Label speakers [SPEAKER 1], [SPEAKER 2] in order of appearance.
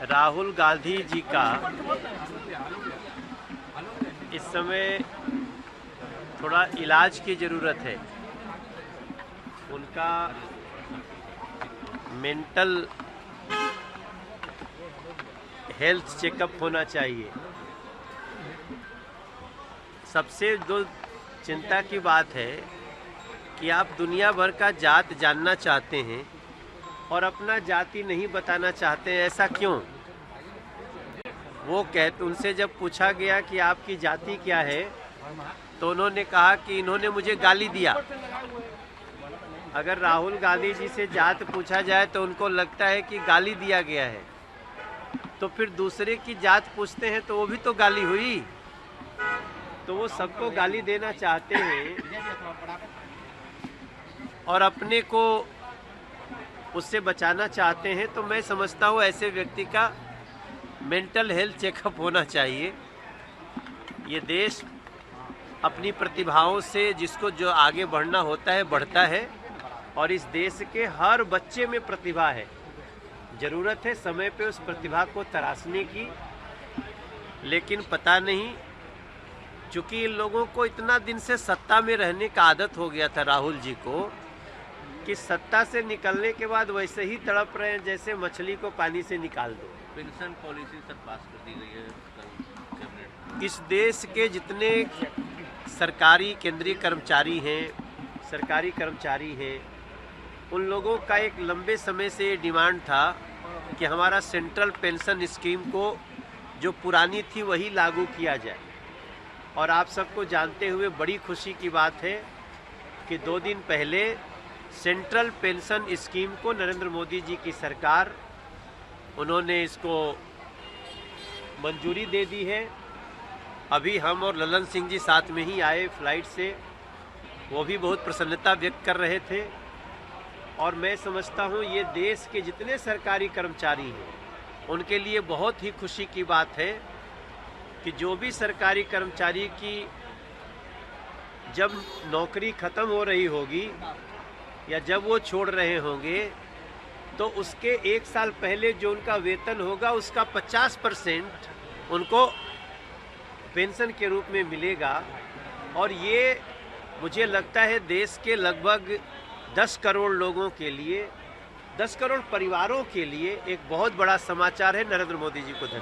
[SPEAKER 1] राहुल गांधी जी का इस समय थोड़ा इलाज की ज़रूरत है। उनका मेंटल हेल्थ चेकअप होना चाहिए। सबसे जो चिंता की बात है कि आप दुनिया भर का जात जानना चाहते हैं और अपना जाति नहीं बताना चाहते हैं, ऐसा क्यों? वो उनसे जब पूछा गया कि आपकी जाति क्या है, तो उन्होंने कहा कि इन्होंने मुझे गाली दिया। अगर राहुल गांधी जी से जात पूछा जाए तो उनको लगता है कि गाली दिया गया है, तो फिर दूसरे की जात पूछते हैं तो वो भी तो गाली हुई। तो वो सबको गाली देना चाहते हैं और अपने को उससे बचाना चाहते हैं। तो मैं समझता हूँ ऐसे व्यक्ति का मेंटल हेल्थ चेकअप होना चाहिए। ये देश अपनी प्रतिभाओं से जिसको जो आगे बढ़ना होता है बढ़ता है, और इस देश के हर बच्चे में प्रतिभा है। ज़रूरत है समय पे उस प्रतिभा को तराशने की, लेकिन पता नहीं, चूँकि इन लोगों को इतना दिन से सत्ता में रहने का आदत हो गया था राहुल जी को, कि सत्ता से निकलने के बाद वैसे ही तड़प रहे हैं जैसे मछली को पानी से निकाल दो।
[SPEAKER 2] पेंशन पॉलिसी सर पास कर दी गई है कल कैबिनेट।
[SPEAKER 1] इस देश के जितने सरकारी केंद्रीय कर्मचारी हैं, सरकारी कर्मचारी हैं, उन लोगों का एक लंबे समय से ये डिमांड था कि हमारा सेंट्रल पेंशन स्कीम को जो पुरानी थी वही लागू किया जाए। और आप सबको जानते हुए बड़ी खुशी की बात है कि 2 दिन पहले सेंट्रल पेंशन स्कीम को नरेंद्र मोदी जी की सरकार, उन्होंने इसको मंजूरी दे दी है। अभी हम और ललन सिंह जी साथ में ही आए फ्लाइट से, वो भी बहुत प्रसन्नता व्यक्त कर रहे थे। और मैं समझता हूँ ये देश के जितने सरकारी कर्मचारी हैं उनके लिए बहुत ही खुशी की बात है कि जो भी सरकारी कर्मचारी की जब नौकरी ख़त्म हो रही होगी या जब वो छोड़ रहे होंगे, तो उसके 1 साल पहले जो उनका वेतन होगा उसका 50% उनको पेंशन के रूप में मिलेगा। और ये मुझे लगता है देश के लगभग 10 करोड़ लोगों के लिए, 10 करोड़ परिवारों के लिए एक बहुत बड़ा समाचार है। नरेंद्र मोदी जी को धन्यवाद।